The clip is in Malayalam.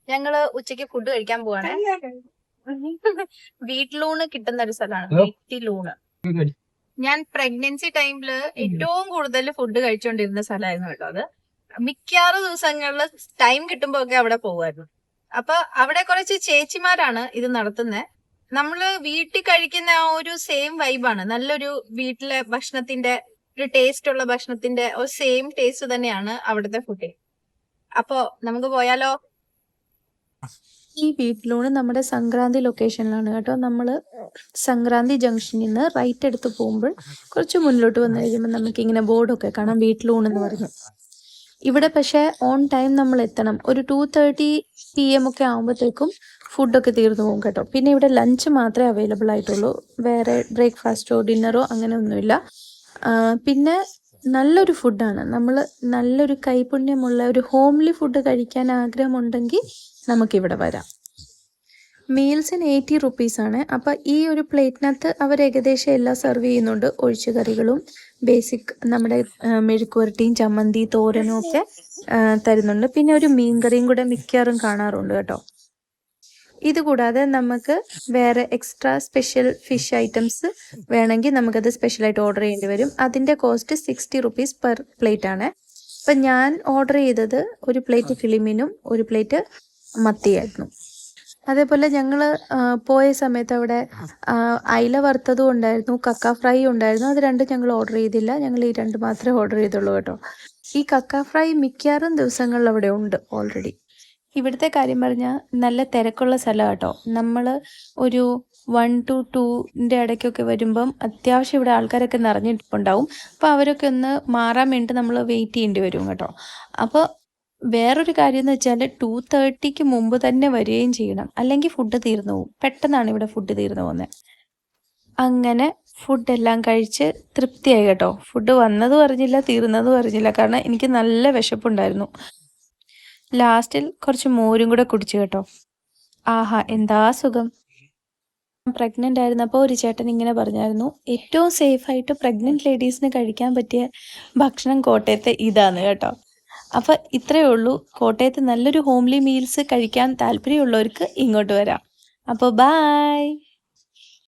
ഞങ്ങള് ഉച്ചയ്ക്ക് ഫുഡ് കഴിക്കാൻ പോവാണ്. വീട്ടിലൂണ് കിട്ടുന്ന ഒരു സ്ഥലമാണ് വീട്ടിലൂണ്. ഞാൻ പ്രഗ്നൻസി ടൈമില് ഏറ്റവും കൂടുതൽ ഫുഡ് കഴിച്ചുകൊണ്ടിരുന്ന സ്ഥലമായിരുന്നു കേട്ടോ അത്. മിക്കാറ് ദിവസങ്ങളില് ടൈം കിട്ടുമ്പോ ഒക്കെ അവിടെ പോകുമായിരുന്നു. അപ്പൊ അവിടെ കുറച്ച് ചേച്ചിമാരാണ് ഇത് നടത്തുന്നത്. നമ്മള് വീട്ടിൽ കഴിക്കുന്ന ആ ഒരു സെയിം വൈബാണ്. നല്ലൊരു വീട്ടിലെ ഭക്ഷണത്തിന്റെ ഒരു ടേസ്റ്റ് ഉള്ള ഭക്ഷണത്തിന്റെ ഒരു സെയിം ടേസ്റ്റ് തന്നെയാണ് അവിടുത്തെ ഫുഡിൽ. അപ്പൊ നമുക്ക് പോയാലോ? ഈ വീട്ടിലൂണ് നമ്മുടെ സംക്രാന്തി ലൊക്കേഷനിലാണ് കേട്ടോ. നമ്മൾ സംക്രാന്തി ജംഗ്ഷനിൽ നിന്ന് റൈറ്റ് എടുത്ത് പോകുമ്പോൾ കുറച്ച് മുന്നിലോട്ട് വന്നു കഴിയുമ്പോൾ നമുക്കിങ്ങനെ ബോർഡൊക്കെ കാണാം, വീട്ടിലൂണെന്ന് പറഞ്ഞു. ഇവിടെ പക്ഷേ ഓൺ ടൈം നമ്മൾ എത്തണം. ഒരു 2:30 PM ഒക്കെ ആകുമ്പോഴത്തേക്കും ഫുഡൊക്കെ തീർന്നു പോകും കേട്ടോ. പിന്നെ ഇവിടെ ലഞ്ച് മാത്രമേ അവൈലബിൾ ആയിട്ടുള്ളൂ, വേറെ ബ്രേക്ക്ഫാസ്റ്റോ ഡിന്നറോ അങ്ങനെ ഒന്നുമില്ല. പിന്നെ നല്ലൊരു ഫുഡാണ്. നമ്മൾ നല്ലൊരു കൈപുണ്യമുള്ള ഒരു ഹോംലി ഫുഡ് കഴിക്കാൻ ആഗ്രഹമുണ്ടെങ്കിൽ നമുക്കിവിടെ വരാം. മീൽസിന് 80 റുപ്പീസാണ്. അപ്പോൾ ഈ ഒരു പ്ലേറ്റിനകത്ത് അവർ ഏകദേശം എല്ലാം സെർവ് ചെയ്യുന്നുണ്ട്. ഒഴിച്ചുകറികളും ബേസിക് നമ്മുടെ മെഴുക്കുവരട്ടിയും ചമ്മന്തി തോരനും ഒക്കെ തരുന്നുണ്ട്. പിന്നെ ഒരു മീൻകറിയും കൂടെ മിക്കവാറും കാണാറുണ്ട് കേട്ടോ. ഇതുകൂടാതെ നമുക്ക് വേറെ എക്സ്ട്രാ സ്പെഷ്യൽ ഫിഷ് ഐറ്റംസ് വേണമെങ്കിൽ നമുക്കത് സ്പെഷ്യലായിട്ട് ഓർഡർ ചെയ്യേണ്ടി വരും. അതിൻ്റെ കോസ്റ്റ് 60 റുപ്പീസ് പെർ പ്ലേറ്റ് ആണ്. അപ്പം ഞാൻ ഓർഡർ ചെയ്തത് ഒരു പ്ലേറ്റ് കിളിമീനും ഒരു പ്ലേറ്റ് മത്തിയായിരുന്നു. അതേപോലെ ഞങ്ങൾ പോയ സമയത്ത് അവിടെ അയില വറുത്തതും ഉണ്ടായിരുന്നു, കക്ക ഫ്രൈ ഉണ്ടായിരുന്നു. അത് രണ്ടും ഞങ്ങൾ ഓർഡർ ചെയ്തില്ല. ഞങ്ങൾ ഈ രണ്ട് മാത്രമേ ഓർഡർ ചെയ്തുള്ളൂ കേട്ടോ. ഈ കക്ക ഫ്രൈ മിക്കവാറും ദിവസങ്ങളിൽ അവിടെ ഉണ്ട് ഓൾറെഡി. ഇവിടുത്തെ കാര്യം പറഞ്ഞാൽ നല്ല തിരക്കുള്ള സ്ഥലം കേട്ടോ. നമ്മൾ ഒരു 1 to 2 ഇടയ്ക്കൊക്കെ വരുമ്പം അത്യാവശ്യം ഇവിടെ ആൾക്കാരൊക്കെ നിറഞ്ഞിട്ടുണ്ടാവും. അപ്പോൾ അവരൊക്കെ ഒന്ന് മാറാൻ വേണ്ടി നമ്മൾ വെയിറ്റ് ചെയ്യേണ്ടി വരും കേട്ടോ. അപ്പോൾ വേറൊരു കാര്യം എന്ന് വെച്ചാൽ 2:30 മുമ്പ് തന്നെ വരികയും ചെയ്യണം, അല്ലെങ്കിൽ ഫുഡ് തീർന്നു പോകും. പെട്ടെന്നാണ് ഇവിടെ ഫുഡ് തീർന്നു പോകുന്നത്. അങ്ങനെ ഫുഡെല്ലാം കഴിച്ച് തൃപ്തിയായി കേട്ടോ. ഫുഡ് വന്നതും അറിഞ്ഞില്ല തീർന്നതും അറിഞ്ഞില്ല, കാരണം എനിക്ക് നല്ല വിശപ്പുണ്ടായിരുന്നു. ലാസ്റ്റിൽ കുറച്ച് മോരും കൂടെ കുടിച്ചു കേട്ടോ. ആഹാ, എന്താ സുഖം. പ്രഗ്നൻ്റ് ആയിരുന്നപ്പോൾ ഒരു ചേട്ടൻ ഇങ്ങനെ പറഞ്ഞായിരുന്നു, ഏറ്റവും സേഫായിട്ട് പ്രഗ്നൻറ്റ് ലേഡീസിന് കഴിക്കാൻ പറ്റിയ ഭക്ഷണം കോട്ടയത്തെ ഇതാണ് കേട്ടോ. അപ്പോൾ ഇത്രയേ ഉള്ളൂ. കോട്ടയത്ത് നല്ലൊരു ഹോംലി മീൽസ് കഴിക്കാൻ താല്പര്യമുള്ളവർക്ക് ഇങ്ങോട്ട് വരാം. അപ്പോൾ ബായ്.